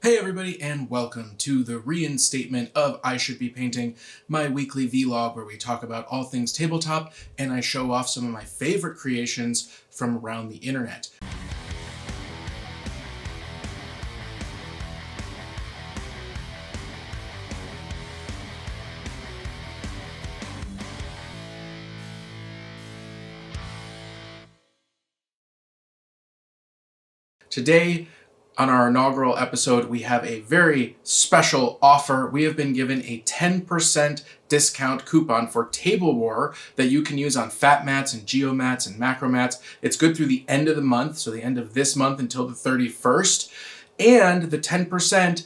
Hey everybody, and welcome to the reinstatement of I Should Be Painting, my weekly vlog where we talk about all things tabletop and I show off some of my favorite creations from around the internet. Today, on our inaugural episode, we have a very special offer. We have been given a 10% discount coupon for Table War that you can use on Fat Mats and GEO Mats and MacroMats. It's good through the end of the month, so the end of this month until the 31st. And the 10%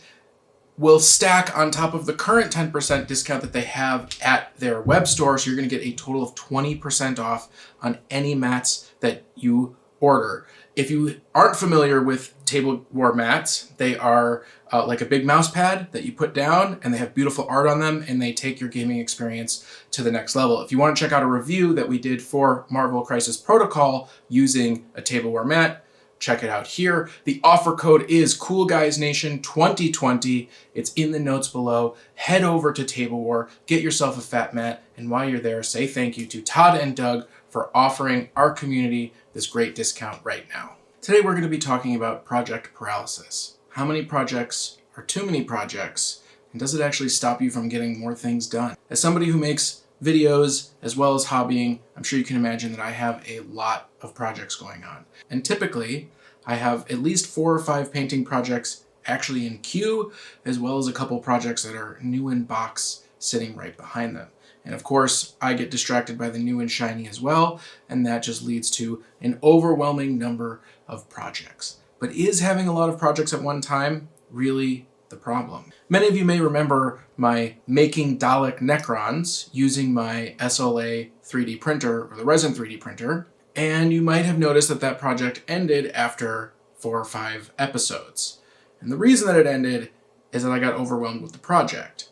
will stack on top of the current 10% discount that they have at their web store. So you're going to get a total of 20% off on any mats that you order. If you aren't familiar with Table War mats, they are like a big mouse pad that you put down, and they have beautiful art on them, and they take your gaming experience to the next level. If you want to check out a review that we did for Marvel Crisis Protocol using a Table War mat, check it out here. The offer code is CoolGuysNation2020. It's in the notes below. Head over to Table War, get yourself a fat mat, and while you're there, say thank you to Todd and Doug for offering our community this great discount right now. Today we're going to be talking about project paralysis. How many projects are too many projects, and does it actually stop you from getting more things done? As somebody who makes videos as well as hobbying, I'm sure you can imagine that I have a lot of projects going on. And typically, I have at least 4 or 5 painting projects actually in queue, as well as a couple projects that are new in box sitting right behind them. And of course, I get distracted by the new and shiny as well, and that just leads to an overwhelming number of projects. But is having a lot of projects at one time really the problem? Many of you may remember my making Dalek Necrons using my SLA 3D printer, or the resin 3D printer, and you might have noticed that that project ended after 4 or 5 episodes. And the reason that it ended is that I got overwhelmed with the project,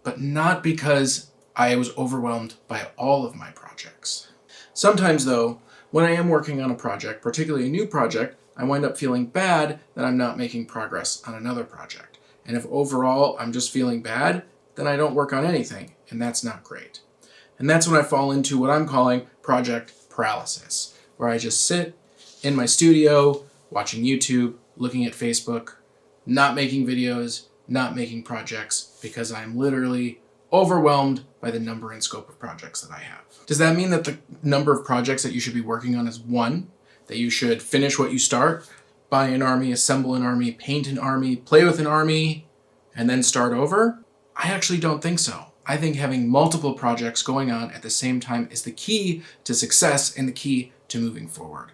but not because I was overwhelmed by all of my projects. Sometimes though, when I am working on a project, particularly a new project, I wind up feeling bad that I'm not making progress on another project. And if overall I'm just feeling bad, then I don't work on anything, and that's not great. And that's when I fall into what I'm calling project paralysis, where I just sit in my studio, watching YouTube, looking at Facebook, not making videos, not making projects, because I'm literally overwhelmed by the number and scope of projects that I have. Does that mean that the number of projects that you should be working on is 1? That you should finish what you start, buy an army, assemble an army, paint an army, play with an army, and then start over? I actually don't think so. I think having multiple projects going on at the same time is the key to success and the key to moving forward.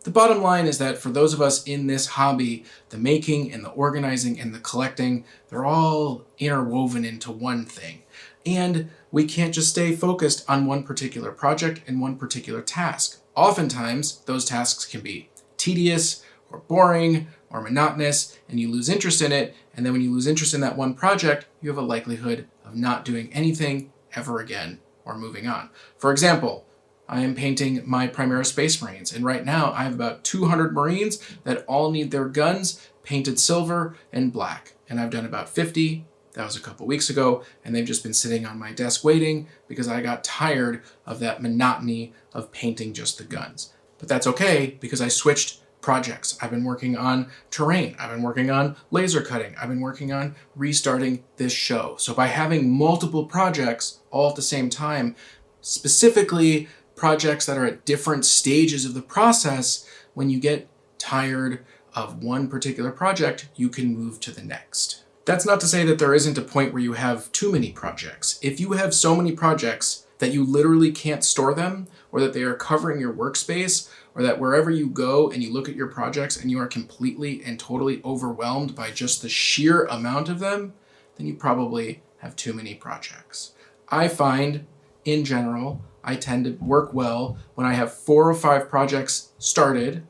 The bottom line is that for those of us in this hobby, the making and the organizing and the collecting, they're all interwoven into one thing. And we can't just stay focused on one particular project and one particular task. Oftentimes, those tasks can be tedious or boring or monotonous, and you lose interest in it, and then when you lose interest in that one project, you have a likelihood of not doing anything ever again or moving on. For example, I am painting my Primera Space Marines, and right now I have about 200 Marines that all need their guns painted silver and black, and I've done about 50. That was a couple weeks ago, and they've just been sitting on my desk waiting because I got tired of that monotony of painting just the guns. But that's okay because I switched projects. I've been working on terrain. I've been working on laser cutting. I've been working on restarting this show. So by having multiple projects all at the same time, specifically projects that are at different stages of the process, when you get tired of one particular project, you can move to the next. That's not to say that there isn't a point where you have too many projects. If you have so many projects that you literally can't store them, or that they are covering your workspace, or that wherever you go and you look at your projects and you are completely and totally overwhelmed by just the sheer amount of them, then you probably have too many projects. I find, in general, I tend to work well when I have 4 or 5 projects started,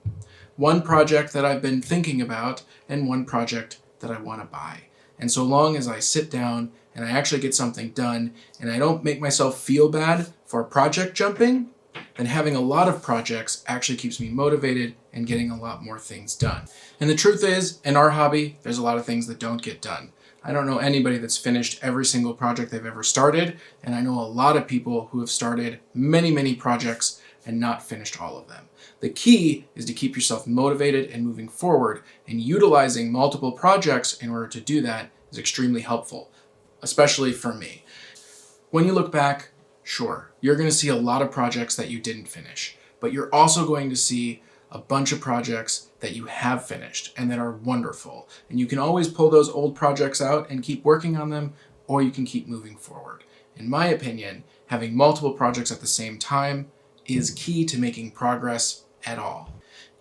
1 project that I've been thinking about, and 1 project that I want to buy. And so long as I sit down and I actually get something done and I don't make myself feel bad for project jumping, then having a lot of projects actually keeps me motivated and getting a lot more things done. And the truth is, in our hobby, there's a lot of things that don't get done. I don't know anybody that's finished every single project they've ever started, and I know a lot of people who have started many, many projects and not finished all of them. The key is to keep yourself motivated and moving forward, and utilizing multiple projects in order to do that is extremely helpful, especially for me. When you look back, sure, you're going to see a lot of projects that you didn't finish, but you're also going to see a bunch of projects that you have finished and that are wonderful. And you can always pull those old projects out and keep working on them, or you can keep moving forward. In my opinion, having multiple projects at the same time is key to making progress at all.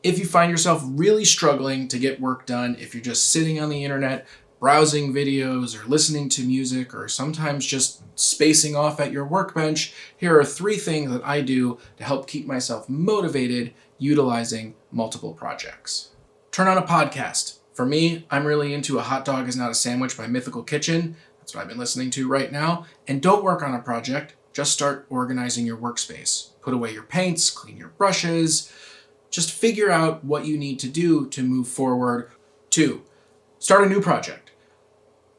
If you find yourself really struggling to get work done, if you're just sitting on the internet, browsing videos or listening to music, or sometimes just spacing off at your workbench, here are 3 things that I do to help keep myself motivated utilizing multiple projects. Turn on a podcast. For me, I'm really into A Hot Dog Is Not a Sandwich by Mythical Kitchen. That's what I've been listening to right now. And don't work on a project, just start organizing your workspace. Put away your paints, clean your brushes, just figure out what you need to do to move forward. 2, start a new project.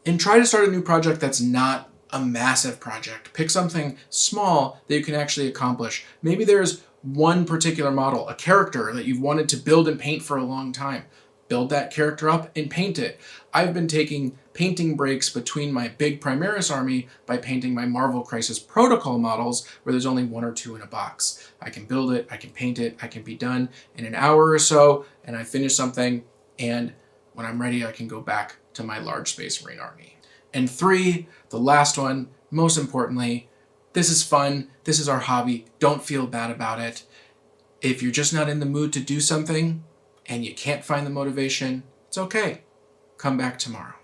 And try to start a new project that's not a massive project. Pick something small that you can actually accomplish. Maybe there's one particular model, a character that you've wanted to build and paint for a long time. Build that character up and paint it. I've been taking painting breaks between my big Primaris army by painting my Marvel Crisis Protocol models where there's only 1 or 2 in a box. I can build it, I can paint it, I can be done in an hour or so, and I finish something, and when I'm ready, I can go back to my large Space Marine army. And 3, the last one, most importantly, this is fun, this is our hobby, don't feel bad about it. If you're just not in the mood to do something and you can't find the motivation, it's okay. Come back tomorrow.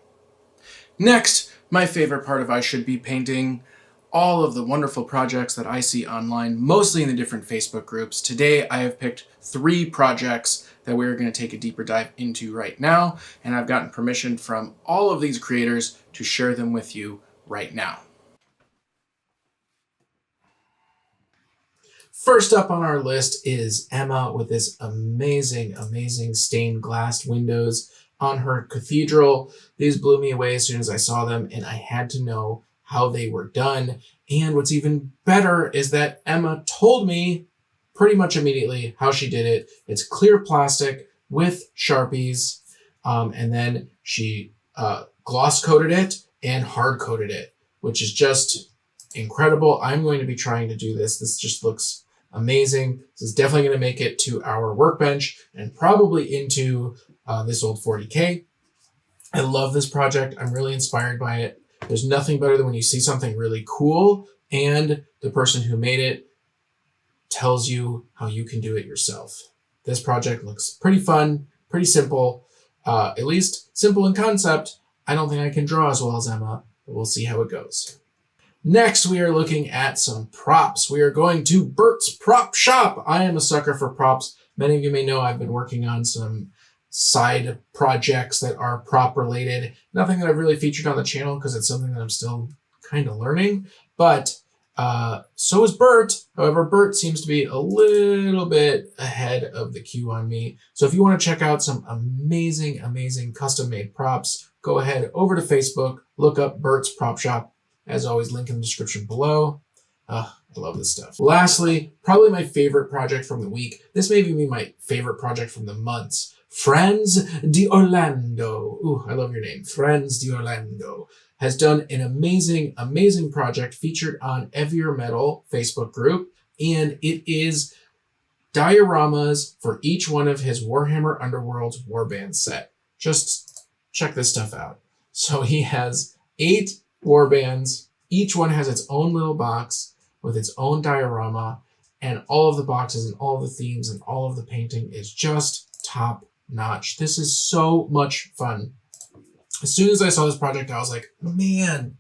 Next, my favorite part of I Should Be Painting, all of the wonderful projects that I see online, mostly in the different Facebook groups. Today, I have picked 3 projects that we're going to take a deeper dive into right now, and I've gotten permission from all of these creators to share them with you right now. First up on our list is Emma with this amazing, amazing stained glass windows on her cathedral. These blew me away as soon as I saw them, and I had to know how they were done. And what's even better is that Emma told me pretty much immediately how she did it. It's clear plastic with Sharpies, and then she gloss coated it and hard coated it, which is just incredible. I'm going to be trying to do this. This just looks amazing. This is definitely going to make it to our workbench and probably into this old 40K. I love this project. I'm really inspired by it. There's nothing better than when you see something really cool and the person who made it tells you how you can do it yourself. This project looks pretty fun, pretty simple, at least simple in concept. I don't think I can draw as well as Emma, but we'll see how it goes. Next, we are looking at some props. We are going to Bert's Prop Shop. I am a sucker for props. Many of you may know I've been working on some side projects that are prop related. Nothing that I've really featured on the channel because it's something that I'm still kind of learning, but so is Bert. However, Bert seems to be a little bit ahead of the queue on me. So if you want to check out some amazing, amazing custom-made props, go ahead over to Facebook, look up Bert's Prop Shop. As always, link in the description below. I love this stuff. Lastly, probably my favorite project from the week. This may be my favorite project from the months. Franz de Orlando. Ooh, I love your name. Franz de Orlando has done an amazing, amazing project featured on Heavier Metal Facebook group. And it is dioramas for each one of his Warhammer Underworld's Warband set. Just check this stuff out. So he has 8 warbands. Each one has its own little box with its own diorama, and all of the boxes and all of the themes and all of the painting is just top notch. This is so much fun. As soon as I saw this project, I was like, man,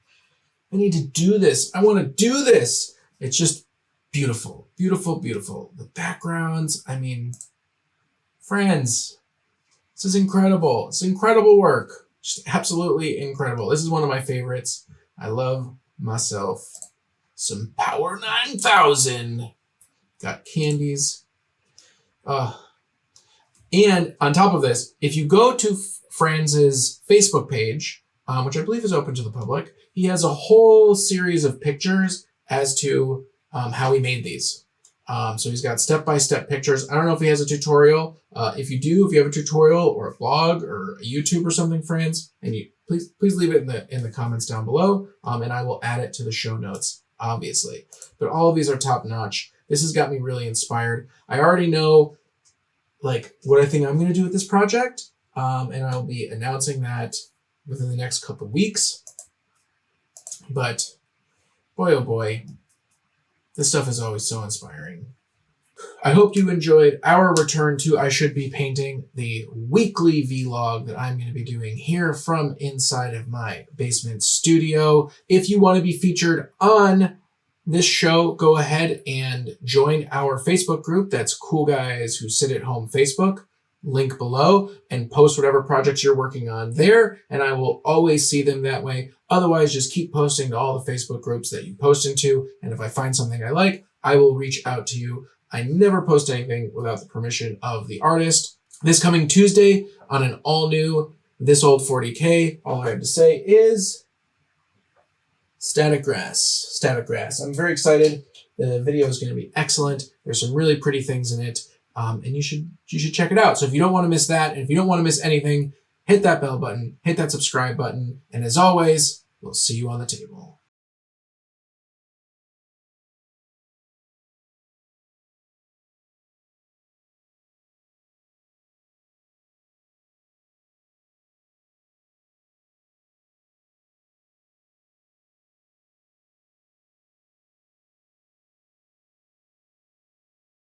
I need to do this. I want to do this. It's just beautiful, beautiful, beautiful. The backgrounds, I mean, friends, this is incredible. It's incredible work. Just absolutely incredible. This is one of my favorites. I love myself some Power 9000. Got candies. And on top of this, if you go to Franz's Facebook page, which I believe is open to the public, he has a whole series of pictures as to how he made these. So he's got step-by-step pictures. I don't know if he has a tutorial. If you have a tutorial or a blog or a YouTube or something, Franz, and you please leave it in the comments down below, and I will add it to the show notes, obviously. But all of these are top-notch. This has got me really inspired. I already know what I think I'm going to do with this project, and I'll be announcing that within the next couple weeks. But boy, oh boy, this stuff is always so inspiring. I hope you enjoyed our return to I Should Be Painting, the weekly vlog that I'm going to be doing here from inside of my basement studio. If you want to be featured on this show, go ahead and join our Facebook group. That's Cool Guys Who Sit at Home Facebook. Link below, and post whatever projects you're working on there, and I will always see them that way. Otherwise, just keep posting to all the Facebook groups that you post into, and if I find something I like, I will reach out to you. I never post anything without the permission of the artist. This coming Tuesday on an all-new This Old 40K, all I have to say is Static Grass. Static Grass. I'm very excited. The video is going to be excellent. There's some really pretty things in it. And you should check it out. So if you don't want to miss that, and if you don't want to miss anything, hit that bell button, hit that subscribe button, and as always, we'll see you on the table.